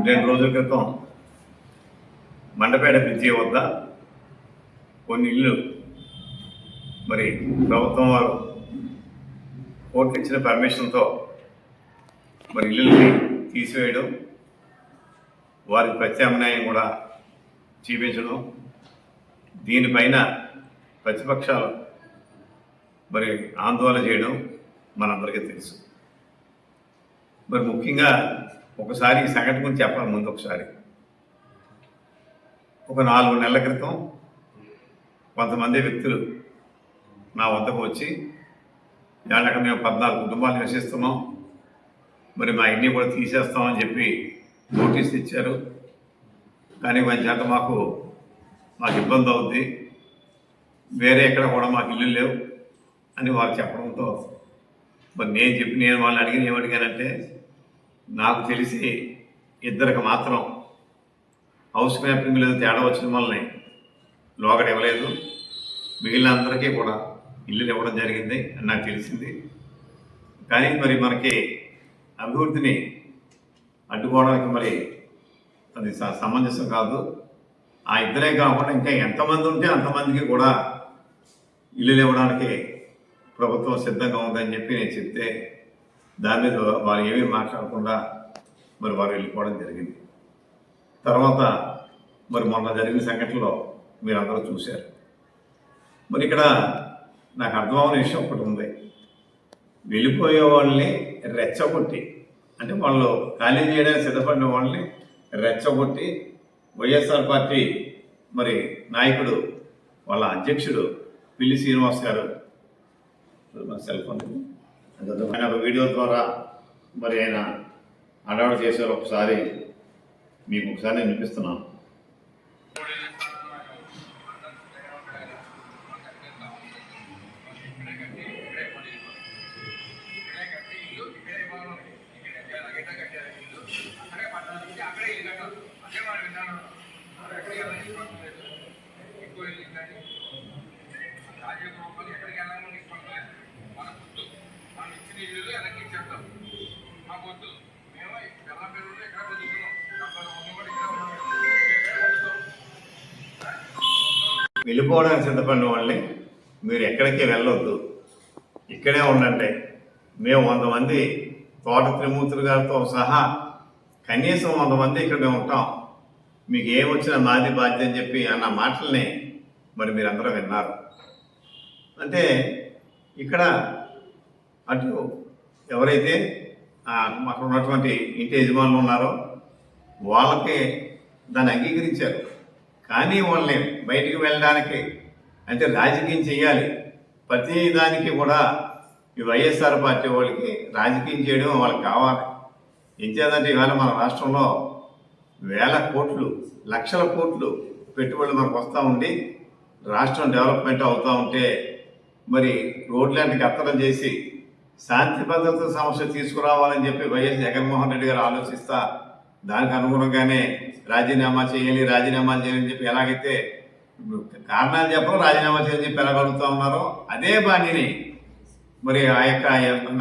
2 రోజుల క్రితం మండపేట బ్రిడ్జి వద్ద కొన్ని ఇళ్ళు మరి ప్రభుత్వం వారు కోర్టు ఇచ్చిన పర్మిషన్తో మరి ఇల్లుల్ని తీసివేయడం, వారికి ప్రత్యామ్నాయం కూడా చూపించడం, దీనిపైన ప్రతిపక్షాలు మరి ఆందోళన చేయడం మనందరికీ తెలుసు. మరి ముఖ్యంగా ఒకసారి ఈ సంఘటన గురించి చెప్పాలి. ముందు ఒకసారి ఒక 4 నెలల క్రితం కొంతమంది వ్యక్తులు నా వద్దకు వచ్చి, అక్కడ మేము 14 కుటుంబాలు నివసిస్తున్నాం, మరి మా ఇన్ని కూడా తీసేస్తామని చెప్పి నోటీస్ ఇచ్చారు. కానీ కొంచెం చేత మాకు ఇబ్బంది అవుద్ది, వేరే ఎక్కడ కూడా మాకు ఇల్లు లేవు అని వారు చెప్పడంతో మరి నేను వాళ్ళని అడిగిన ఏమడిగానంటే, నాకు తెలిసి 2కి మాత్రం హౌస్ మ్యాపింగ్ లేదు తేడా వచ్చిన వల్లనే లోగడ ఇవ్వలేదు, మిగిలిన అందరికీ కూడా ఇల్లులు ఇవ్వడం జరిగింది అని నాకు తెలిసింది. కానీ మరి మనకి అభివృద్ధిని అడ్డుకోవడానికి మరి అది సమంజసం కాదు. ఆ 2ే కాకుండా ఇంకా ఎంతమంది ఉంటే అంతమందికి కూడా ఇల్లులు ఇవ్వడానికి ప్రభుత్వం సిద్ధంగా ఉందని చెప్పి నేను చెప్తే, దాని మీద వారు ఏమీ మాట్లాడకుండా మరి వారు వెళ్ళిపోవడం జరిగింది. తర్వాత మరి మొన్న జరిగిన సంఘటనలో మీరు అందరూ చూశారు. మరి ఇక్కడ నాకు అర్థమవని విషయం ఒకటి ఉంది. వెళ్ళిపోయే వాళ్ళని రెచ్చగొట్టి, అంటే వాళ్ళు ఖాళీ చేయడానికి సిద్ధపడిన వాళ్ళని రెచ్చగొట్టి వైఎస్ఆర్ పార్టీ మరి నాయకుడు, వాళ్ళ అధ్యక్షుడు పిల్లి శ్రీనివాస్ గారు సెల్ ఫోన్ ఆయన ఒక వీడియో ద్వారా మరి ఆయన అడవాడు చేశారు. ఒకసారి మీకు నేను వినిపిస్తున్నాను. వెళ్ళిపోవడానికి సిద్ధపడిన వాళ్ళని మీరు ఎక్కడికి వెళ్ళొద్దు, ఇక్కడే ఉండండి, మేము 100 మంది తోట త్రిమూర్తులు గారితో సహా కనీసం 100 మంది ఇక్కడ మేము ఉంటాం, మీకు ఏమొచ్చినా మాది బాధ్యత అని చెప్పి అన్న మాటల్ని మరి మీరందరూ విన్నారు. అంటే ఇక్కడ అటు ఎవరైతే అక్కడ ఉన్నటువంటి ఇంటి యజమానులు ఉన్నారో వాళ్ళకి దాన్ని అంగీకరించారు. కానీ వాళ్ళని బయటికి వెళ్ళడానికి అంటే రాజకీయం చేయాలి, ప్రతి దానికి కూడా ఈ వైఎస్ఆర్ పార్టీ వాళ్ళకి రాజకీయం చేయడం వాళ్ళకి కావాలి. ఏం చేయాలంటే ఇవాళ మన రాష్ట్రంలో వేల కోట్లు, లక్షల కోట్లు పెట్టుబడులు మనకు వస్తూ ఉండి రాష్ట్రం డెవలప్మెంట్ అవుతూ ఉంటే మరి రోడ్లాంటి కత్తడం చేసి శాంతి భద్రత సమస్య తీసుకురావాలని చెప్పి వైఎస్ జగన్మోహన్ రెడ్డి గారు ఆలోచిస్తా దానికి అనుగుణంగానే రాజీనామా చేయాలని చెప్పి ఎలాగైతే కారణాలు చెప్పడం రాజీనామా చేయాలని చెప్పి ఎలా అడుగుతూ ఉన్నారో అదే బాణిని మరి ఆ యొక్క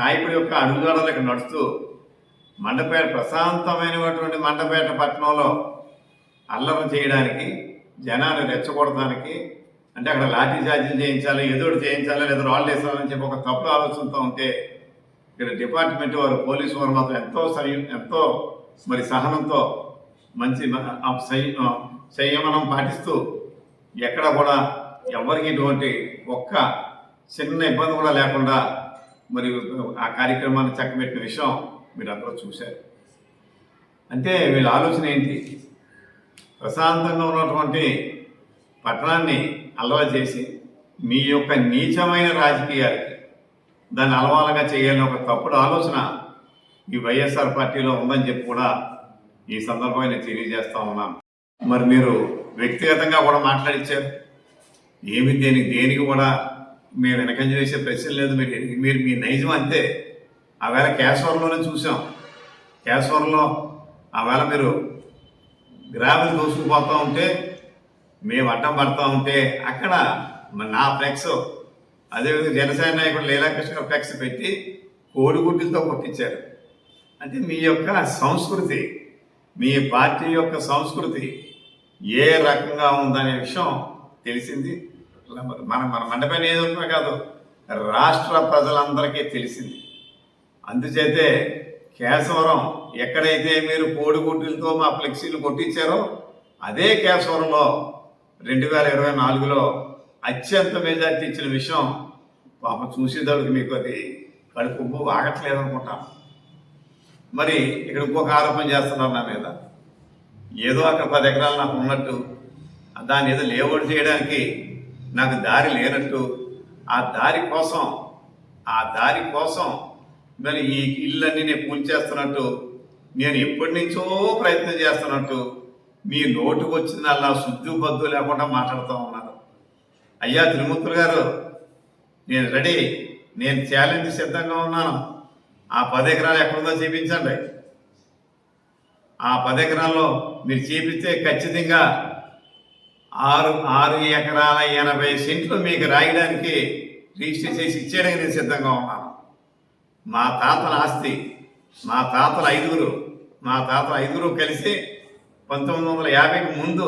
నాయకుడి యొక్క అడుగుజాడలు ఇక్కడ నడుస్తూ మండపేట ప్రశాంతమైనటువంటి మండపేట పట్టణంలో అల్లరం చేయడానికి, జనాన్ని రెచ్చగొడటానికి, అంటే అక్కడ లాఠీ చార్జీలు చేయించాలి, ఎదురు చేయించాలి, లేదా రాళ్ళు వేసాలని చెప్పి ఒక తప్పుడు ఆలోచనతో ఉంటే ఇక్కడ డిపార్ట్మెంట్ వారు, పోలీసు వారు మాత్రం ఎంతో మరి సహనంతో మంచి సంయమనం పాటిస్తూ ఎక్కడ కూడా ఎవరికి ఇటువంటి ఒక్క చిన్న ఇబ్బంది కూడా లేకుండా మరి ఆ కార్యక్రమాన్ని చక్కబెట్టిన విషయం మీరు అందరూ చూశారు. అంటే వీళ్ళ ఆలోచన ఏంటి? ప్రశాంతంగా ఉన్నటువంటి పట్టణాన్ని అలవా చేసి మీ యొక్క నీచమైన రాజకీయాలకి దాన్ని అలవాలుగా చేయాలని ఒక తప్పుడు ఆలోచన ఈ వైఎస్ఆర్ పార్టీలో ఉందని చెప్పి కూడా ఈ సందర్భంగా తెలియజేస్తా ఉన్నాను. మరి మీరు వ్యక్తిగతంగా కూడా మాట్లాడించారు. దేనికి కూడా మేము వెనకంజ వేసే ప్రశ్న లేదు. మీరు మీ నైజం అంతే. ఆవేళ కేశవరంలోనే చూసాం. కేశవరంలో ఆవేళ మీరు గ్రామీణ దోసుకుపోతూ ఉంటే, మేము అడ్డం పడుతూ ఉంటే అక్కడ నా ఫ్లెక్స్, అదేవిధంగా జనసేన నాయకుడు లీలాకృష్ణ ఫ్లెక్స్ పెట్టి కోడిగుడ్డులతో కొట్టించారు. అంటే మీ యొక్క సంస్కృతి, మీ పార్టీ యొక్క సంస్కృతి ఏ రకంగా ఉందనే విషయం తెలిసింది. మన మన మండప నియోజకవర్గమే కాదు, రాష్ట్ర ప్రజలందరికీ తెలిసింది. అందుచేతే కేశవరం ఎక్కడైతే మీరు కోడిగుడ్డులతో మా ఫ్లెక్సీలు కొట్టించారో అదే కేశవరంలో 2024లో అత్యంత మెజార్టీ ఇచ్చిన విషయం పాపం చూసేదానికి మీకు అది కడుపు ఆగట్లేదు అనుకుంటాను. మరి ఇక్కడ ఇంకొక ఆరోపణ చేస్తున్నారు నా మీద. ఏదో అక్కడ 10 ఎకరాలు నాకు ఉన్నట్టు, దాన్ని ఏదో లేఅవుట్ చేయడానికి నాకు దారి లేనట్టు, ఆ దారి కోసం మరి ఈ ఇళ్ళన్నీ నేను కూల్చేస్తున్నట్టు, నేను ఎప్పటి నుంచో ప్రయత్నం చేస్తున్నట్టు మీ నోటుకు వచ్చిందల్లా శుద్ధి బద్దు లేకుండా మాట్లాడుతూ ఉన్నారు. అయ్యా త్రిమూర్తులు గారు, నేను రెడీ, నేను ఛాలెంజ్ సిద్ధంగా ఉన్నాను. ఆ 10 ఎకరాలు ఎక్కడుందో చూపించండి. ఆ 10 ఎకరాల్లో మీరు చూపిస్తే ఖచ్చితంగా 6 ఎకరాల 80 సెంట్లు మీకు రాయడానికి రిజిస్టర్ చేసి ఇచ్చేయడానికి నేను సిద్ధంగా ఉన్నాను. మా తాతల ఆస్తి, మా తాతల ఐదుగురు కలిసి 1950కి ముందు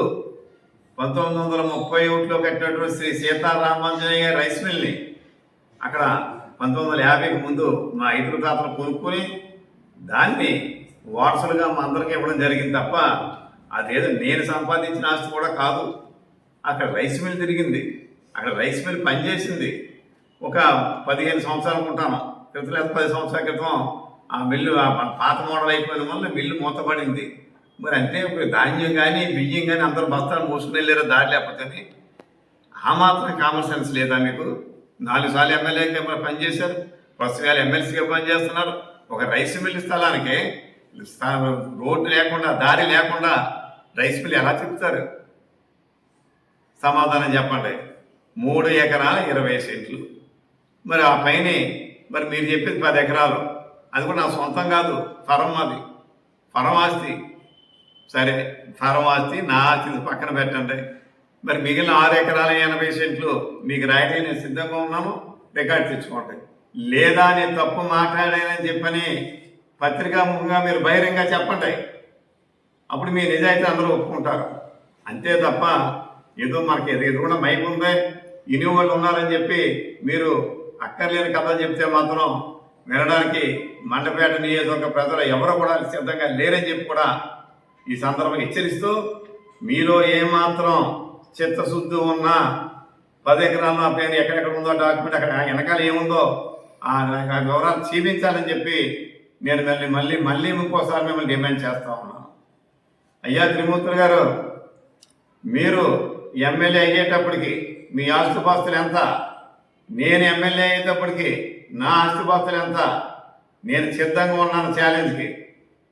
1931లో కట్టినటువంటి శ్రీ సీతారామాంజనేయ రైస్ మిల్ని అక్కడ 1950కి ముందు మా 5 తాతలు కొనుక్కొని దాన్ని వారసులుగా మా అందరికీ ఇవ్వడం జరిగింది తప్ప అదేదో నేను సంపాదించిన ఆస్తి కూడా కాదు. అక్కడ రైస్ మిల్ తిరిగింది, అక్కడ రైస్ మిల్ పనిచేసింది. ఒక 15 సంవత్సరాలు అనుకుంటాను క్రితం, లేదా 10 సంవత్సరాల క్రితం ఆ మిల్లు పాత మోడల్ అయిపోయిన వల్ల మిల్లు మూతపడింది. మరి అంటే ధాన్యం కానీ బియ్యం కానీ అందరూ బస్తాలు మోసుకుని వెళ్ళారు దారి లేకపోతే. ఆ మాత్రం కామన్ సెన్స్ లేదా మీకు? 4 సార్లు ఎమ్మెల్యేగా పనిచేశారు, ప్రస్తుతం ఎమ్మెల్సీగా పనిచేస్తున్నారు. ఒక రైస్ మిల్ స్థలానికి రోడ్డు లేకుండా, దారి లేకుండా రైస్ మిల్ ఎలా తిప్పుతారు? సమాధానం చెప్పండి. 3 ఎకరాల 20 సెంట్లు. మరి ఆ పైన మరి మీరు చెప్పేది 10 ఎకరాలు, అది కూడా నా సొంతం కాదు, ఫరం ఆస్తి. సరే, ఫరం ఆస్తి నా ఆస్తి పక్కన పెట్టండి. మరి మిగిలిన 6 ఎకరాల 80 సెంట్లు మీకు రాయడానికి నేను సిద్ధంగా ఉన్నాను, రికార్డు తెచ్చుకోండి. లేదా నేను తప్పు మాట్లాడానని చెప్పని పత్రికాముఖంగా మీరు బహిరంగ చెప్పండి. అప్పుడు మీ నిజాయితీ అందరూ ఒప్పుకుంటారు. అంతే తప్ప ఏదో మనకి ఎదుగుకుండా మైక్ ఉంది, ఇని వాళ్ళు ఉన్నారని చెప్పి మీరు అక్కర్లేని కథలు చెప్తే మాత్రం వినడానికి మండపేట నియోజకవర్గ ప్రజలు ఎవరు కూడా సిద్ధంగా లేరని చెప్పి కూడా ఈ సందర్భంగా హెచ్చరిస్తూ, మీలో ఏమాత్రం చిత్తశుద్ధి ఉన్నా 10 ఎకరాలు నా పేరు ఎక్కడెక్కడ ఉందో డాక్యుమెంట్, అక్కడ వెనకాల ఏముందో ఆ వివరాలు చూపించాలని చెప్పి నేను మళ్ళీ ఇంకోసారి మిమ్మల్ని డిమాండ్ చేస్తా ఉన్నాను. అయ్యా త్రిమూర్తులు గారు, మీరు ఎమ్మెల్యే అయ్యేటప్పటికి మీ ఆస్తిపాస్తులు ఎంత? నేను ఎమ్మెల్యే అయ్యేటప్పటికి నా ఆస్తిపాస్తులు ఎంత? నేను సిద్ధంగా ఉన్నాను ఛాలెంజ్కి.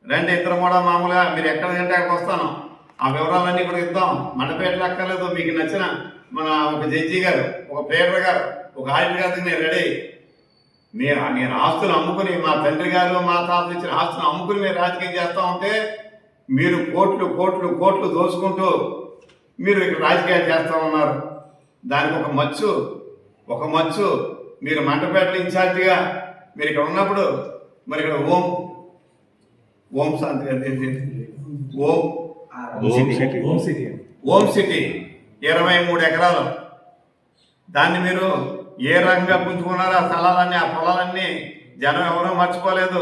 రండి, ఇద్దరు కూడా మామూలుగా మీరు ఎక్కడ తింటే అక్కడికి వస్తాను. ఆ వివరాలన్నీ కూడా ఇద్దాం. మండపేటలు అక్కర్లేదు, మీకు నచ్చిన మన ఒక జడ్జి గారు, ఒక ప్లేటర్ గారు, ఒక ఆడిటర్ గారికి నేను రెడీ. నేను ఆస్తులు అమ్ముకుని, మా తండ్రి గారు మా తాతలు ఇచ్చిన ఆస్తులు అమ్ముకుని మీరు రాజకీయం చేస్తూ ఉంటే, మీరు కోట్లు దోచుకుంటూ మీరు ఇక్కడ రాజకీయాలు చేస్తూ ఉన్నారు. దానికి ఒక మచ్చు మీరు మండపేటలో ఇన్ఛార్జిగా మీరు ఇక్కడ ఉన్నప్పుడు, మరి ఇక్కడ ఓం శాంతి ఓం సిటీ 23 ఎకరాలు, దాన్ని మీరు ఏ రకంగా పుంజుకున్నారో ఆ స్థలాలన్నీ, ఆ పొలాలన్నీ జనం ఎవరూ మర్చిపోలేదు.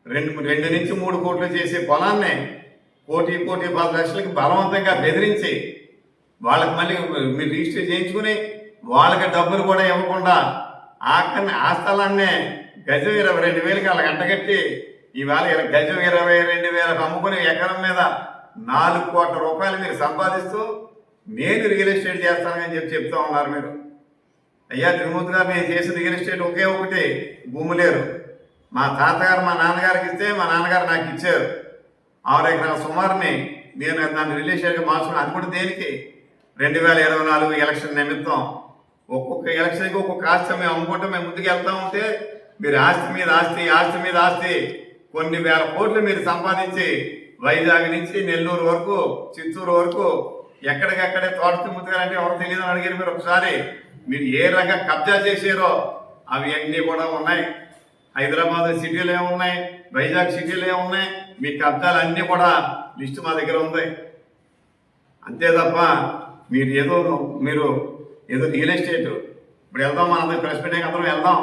2 నుంచి 3 కోట్లు చేసే పొలాన్ని 1,10 లక్షలకి బలవంతంగా బెదిరించి వాళ్ళకి మళ్ళీ మీరు రిజిస్టర్ చేయించుకుని వాళ్ళకి డబ్బులు కూడా ఇవ్వకుండా ఆ స్థలాన్నే గజం 22,000కి వాళ్ళకి అంటగట్టి ఇవాళ గజం 22,000 అమ్ముకుని ఎకరం మీద 4 కోట్ల రూపాయలు మీరు సంపాదిస్తూ నేను రియల్ ఎస్టేట్ చేస్తానని చెప్తా ఉన్నారు మీరు. అయ్యా త్రిమూర్తి గారు, నేను చేసిన రియల్ ఎస్టేట్ ఒకే ఒకటి, భూములేరు. మా తాతగారు మా నాన్నగారికి ఇస్తే మా నాన్నగారు నాకు ఇచ్చారు. 6 ఎకరాల సుమారుని నేను దాన్ని రియల్ ఎస్టేట్గా మార్చుకున్నాను. అది కూడా దేనికి? 2024 ఎలక్షన్ నిమిత్తం. ఒక్కొక్క ఎలక్షన్కి ఒక్కొక్క ఆస్తి మేము అమ్ముకుంటే మేము ముందుకు వెళ్తా ఉంటే మీరు ఆస్తి మీద ఆస్తి కొన్ని వేల కోట్లు మీరు సంపాదించి వైజాగ్ నుంచి నెల్లూరు వరకు, చిత్తూరు వరకు ఎక్కడికక్కడే తోట తిమ్ముతారంటే ఎవరు తెలియదు అని అడిగారు మీరు ఒకసారి. మీరు ఏ రకంగా కబ్జా చేసారో అవి అన్నీ కూడా ఉన్నాయి. హైదరాబాద్ సిటీలో ఏమున్నాయి, వైజాగ్ సిటీలో ఉన్నాయి. మీ కబ్జాలు అన్నీ కూడా లిస్టు మా దగ్గర ఉంది. అంతే తప్ప మీరు ఏదో రియల్ ఎస్టేట్ ఇప్పుడు వెళ్దాం, మన అందరికి ప్రెస్ మీటింగ్ అందరం వెళ్దాం,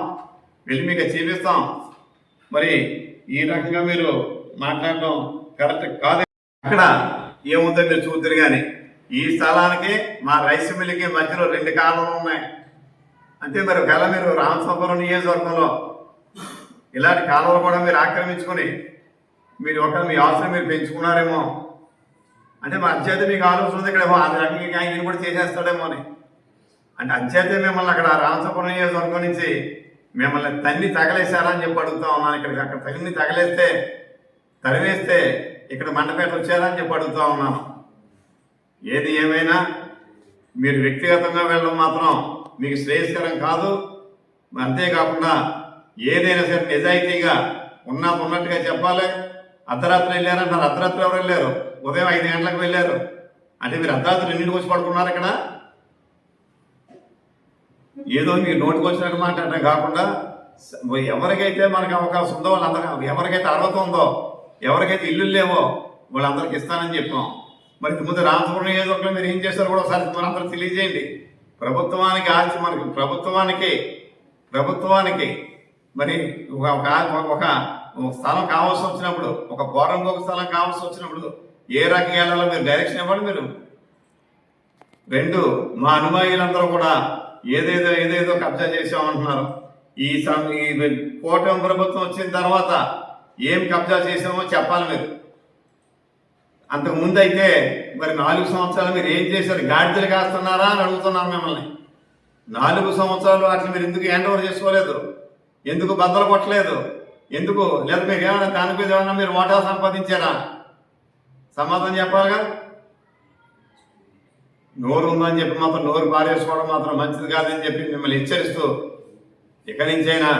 వెళ్ళి మీకు చూపిస్తాం. మరి ఈ రకంగా మీరు మాట్లాడడం కరెక్ట్ కాదు. అక్కడ ఏముందో మీరు చూద్దరు. కానీ ఈ స్థలానికి మా రైస్ మిల్లుకి మధ్యలో 2 కాలువలు ఉన్నాయి. అంతే. మరి ఒకవేళ మీరు రామసాపురం నియోజకవర్గంలో ఇలాంటి కాలువలు కూడా మీరు ఆక్రమించుకొని మీరు మీ అవసరం మీరు పెంచుకున్నారేమో అంటే మా అత్యేత మీకు ఆలోచన ఉంది. ఇక్కడ అది రకంగా ఆయన కూడా చేసేస్తాడేమో అని. అంటే అత్యేతే మిమ్మల్ని అక్కడ రామసాపురం నియోజకవర్గం నుంచి మిమ్మల్ని తన్ని తగలేశారని చెప్పి అడుగుతా ఉన్నాను. అక్కడ తగిలిని తరివేస్తే ఇక్కడ మండపేట వచ్చారని చెప్పి అడుగుతా ఉన్నాను. ఏది ఏమైనా మీరు వ్యక్తిగతంగా వెళ్ళడం మాత్రం మీకు శ్రేయస్కరం కాదు. అంతేకాకుండా ఏదైనా సరే నిజాయితీగా ఉన్నట్టుగా చెప్పాలి. అర్ధరాత్రి వెళ్ళారంటారు. అర్ధరాత్రి ఎవరు వెళ్ళారు? ఉదయం 5 గంటలకు వెళ్ళారు. అంటే మీరు అర్ధరాత్రి 2ంటికి వచ్చి పడుకున్నారు ఇక్కడ. ఏదో మీరు నోటికి వచ్చినట్టు మాట్లాడటం కాకుండా ఎవరికైతే మనకు అవకాశం ఉందో వాళ్ళందరికీ, ఎవరికైతే అర్హత ఉందో, ఎవరికైతే ఇల్లు లేవో వాళ్ళందరికీ ఇస్తానని చెప్పాం. మరి ముందు రామపురం నియోజకవర్గంలో మీరు ఏం చేస్తారో కూడా ఒకసారి మనందరూ తెలియజేయండి. ప్రభుత్వానికి ఆస్తి మనకి ప్రభుత్వానికి మరి ఒక స్థలం కావాల్సి వచ్చినప్పుడు, ఒక పోరంకి ఒక స్థలం కావాల్సి వచ్చినప్పుడు ఏ రకంగా వెళ్ళాలో మీరు డైరెక్షన్ ఇవ్వండి. మీరు 2 మా అనుమాయులందరూ కూడా ఏదేదో కబ్జా చేసామంటున్నారు. ఈ కూటమి ప్రభుత్వం వచ్చిన తర్వాత ఏం కబ్జా చేసామో చెప్పాలి మీరు. అంతకు ముందు అయితే మరి 4 సంవత్సరాలు మీరు ఏం చేశారు? గాడిదలు కాస్తున్నారా అని అడుగుతున్నాను మిమ్మల్ని. 4 సంవత్సరాలు వాటిని మీరు ఎందుకు హ్యాండ్ ఓవర్ చేసుకోలేదు? ఎందుకు బద్దలు కొట్టలేదు? ఎందుకు? లేదా మీరు ఏమైనా దాని మీద ఏమైనా మీరు వాటా సంపాదించారా? సమాధానం చెప్పాలిగా. నోరు ఉందని చెప్పి మాత్రం నోరు పారేసుకోవడం మాత్రం మంచిది కాదని చెప్పి మిమ్మల్ని హెచ్చరిస్తూ ఇక్కడి నుంచైనా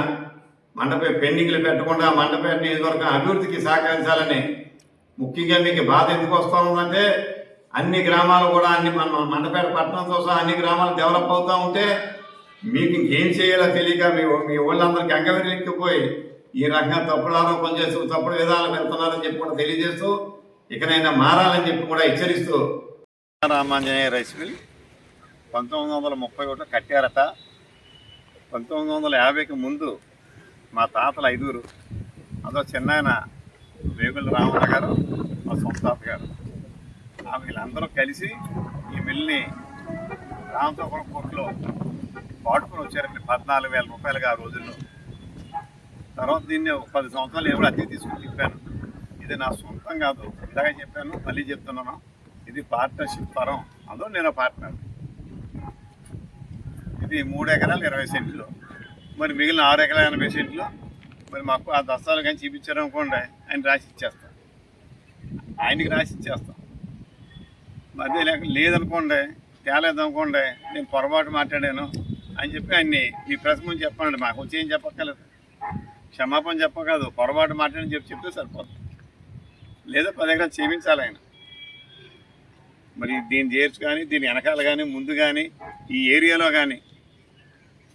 పెండింగ్లు పెట్టకుండా మండపేట నియోజకవర్గం అభివృద్ధికి సహకరించాలని. ముఖ్యంగా మీకు బాధ ఎందుకు వస్తూ ఉందంటే అన్ని గ్రామాలు కూడా మన మండపేట పట్టణంతో సహా అన్ని గ్రామాలు డెవలప్ అవుతూ ఉంటే మీకు ఇంకేం చేయాలో తెలియక మీ వాళ్ళందరికీ అంగవిరిగిపోయి ఈ రకంగా తప్పుడు ఆరోపణలు చేస్తూ తప్పుడు విధాలు వెళ్తున్నారని చెప్పి కూడా తెలియజేస్తూ ఇకనైనా మారాలని చెప్పి కూడా హెచ్చరిస్తూ. రామాంజనేయ రైస్ మిల్ 1931 కట్టారట. 1950కి ముందు మా తాతలు 5 అదో చిన్నాయన వేగుల రామన్న గారు, మా సొంత తాతగారు, వీళ్ళందరూ కలిసి ఈ మిల్ని రామసాపురం కోర్టులో వాడుకొని వచ్చారండి. 14,000 రూపాయలుగా ఆ రోజుల్లో. తర్వాత దీన్ని 10 సంవత్సరాలు ఎవరు అద్దె తీసుకుని తిప్పాను. ఇది నా సొంతం కాదు. ఇలాగే చెప్పాను, మళ్ళీ చెప్తున్నాను. ఇది పార్ట్నర్షిప్ ఫరం. అందులో నేను పార్ట్నర్. ఇది 3 ఎకరాలు 20 సెంట్లు. మరి మిగిలిన 6 ఎకరాల 80 సెంట్లు మరి మాకు ఆ దస్తాలు కానీ చూపించారనుకోండి, ఆయన రాసి ఇచ్చేస్తాం. ఆయనకి రాసి ఇచ్చేస్తాం. అదే లేదనుకోండి, తేలేదనుకోండి, నేను పొరపాటు మాట్లాడాను అని చెప్పి ఆయన్ని మీ ప్రెస్ ముందు చెప్పండి. మాకు వచ్చి ఏం చెప్పక్కర్లేదు, క్షమాపణ చెప్పకూడదు, పొరపాటు మాట్లాడని చెప్తే సరిపోతుంది. లేదా 10 ఎకరాలు చేయించాలి ఆయన. మరి దీన్ని చేర్చు కానీ, దీని వెనకాల కానీ, ముందు కానీ, ఈ ఏరియాలో కానీ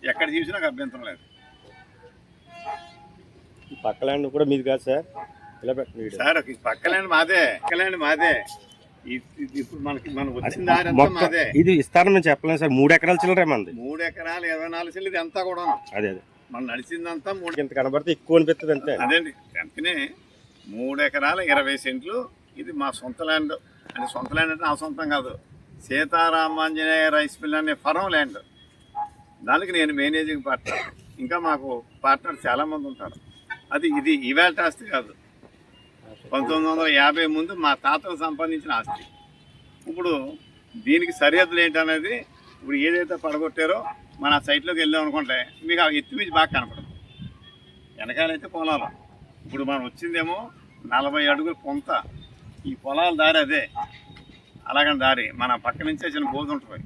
ఎక్కడ చూసినా నాకు అభ్యంతరం లేదు. పక్క ల్యాండ్ కూడా మీది కాదు సార్. ఇలా పెట్టండి సార్. పక్క ల్యాండ్ మాదే. ఇప్పుడు మనం వచ్చిన దారి మాదే. ఇది ఇస్తారని చెప్పలేదు సార్. 3 ఎకరాల చిల్లరే మంది. 3 ఎకరాలు 24 సెంట్లు. ఇది అంతా కూడా అదే మనం నడిచిందంతా 3. ఇంత కనబడితే ఎక్కువ అనిపిస్తుంది అంతే. అదేండి. అందుకనే 3 ఎకరాల 20 సెంట్లు. ఇది మా సొంత ల్యాండ్. అంటే సొంత ల్యాండ్ అంటే నా సొంతం కాదు. సీతారామాంజనేయ రైస్ మిల్ అనే ఫరం ల్యాండ్. దానికి నేను మేనేజింగ్ పార్ట్నర్. ఇంకా మాకు పార్ట్నర్ చాలామంది ఉంటారు. ఇది ఇవాళ ఆస్తి కాదు. 1950 ముందు మా తాతలు సంపాదించిన ఆస్తి. ఇప్పుడు దీనికి సరిహద్దులు ఏంటనేది ఇప్పుడు ఏదైతే పడగొట్టారో మన సైట్లోకి వెళ్ళాం అనుకుంటే మీకు ఆ ఎత్తు మీద బాగా కనపడదు. వెనకాలైతే పొలాలు. ఇప్పుడు మనం వచ్చిందేమో 40 అడుగుల పొంత. ఈ పొలాల దారి అదే. అలాగని దారి మన పక్క నుంచే చిన్న బోధ ఉంటుంది.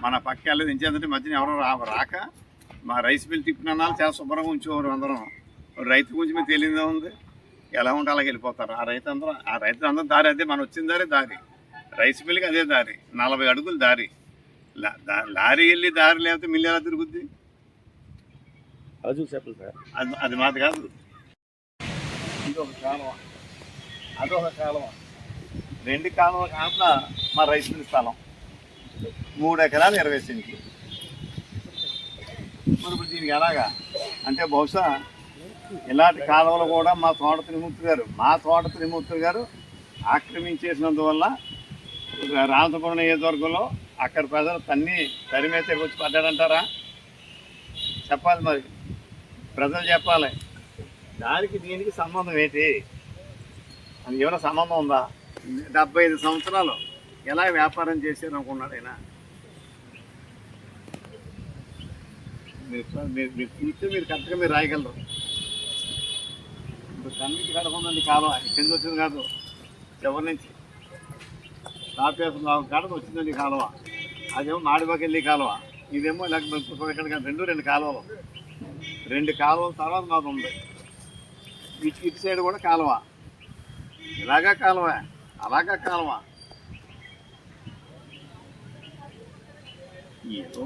మన పక్క వెళ్ళేది ఎంచేదంటే మధ్యన ఎవరో రాక మా రైస్ మిల్ తిప్పినాలు చాలా శుభ్రంగా ఉంచేవారు అందరం. రైతు గురించి మీకు తెలియదే ఉంది. ఎలా ఉంటే అలాగే వెళ్ళిపోతారు. ఆ రైతులందరూ దారి అదే. మనం వచ్చిన దారి రైస్ మిల్కి అదే దారి. 40 అడుగులు దారి. లారీ వెళ్ళి దారి లేకపోతే మిల్లు ఎలా తిరుగుద్ది? అది చెప్పండి సార్. అది మాది కాదు. ఇది ఒక కాలువ, అదొక కాలువ, 2 కాలువ కాకుండా మా రైతు మిల్ స్థలం 3 ఎకరాలు 20 సెంట్లు. మరి ఇప్పుడు దీనికి ఎలాగా అంటే బహుశా ఇలాంటి కాలువలు కూడా మా తోట త్రిమూర్తి గారు ఆక్రమించేసినందువల్ల రామతపురం నియోజకవర్గంలో అక్కడ ప్రజలు తరిమైతే వచ్చి పడ్డాడంటారా? చెప్పాలి, మరి ప్రజలు చెప్పాలి. దానికి దీనికి సంబంధం ఏంటి? అది ఏమైనా సంబంధం ఉందా? 75 సంవత్సరాలు ఎలా వ్యాపారం చేశారు అనుకున్నాడు ఆయన. మీరు చూస్తే మీరు కరెక్ట్గా మీరు రాయగలరు. ఇప్పుడు కన్నింటి కడకుందండి కాలువ, కింద వచ్చింది కాదు, చివరి నుంచి తాపేసం కాడకు వచ్చిందండి కాలువ. అదేమో మాడిబాకి వెళ్ళి కాలువ, ఇదేమో ఇక్కడ 2 కాలువలు, 2 కాలువల తర్వాత మాకు ఉంది. ఇటు సైడ్ కూడా కాలువ, ఇలాగా కాలువ, అలాగా కాలువ. ఏదో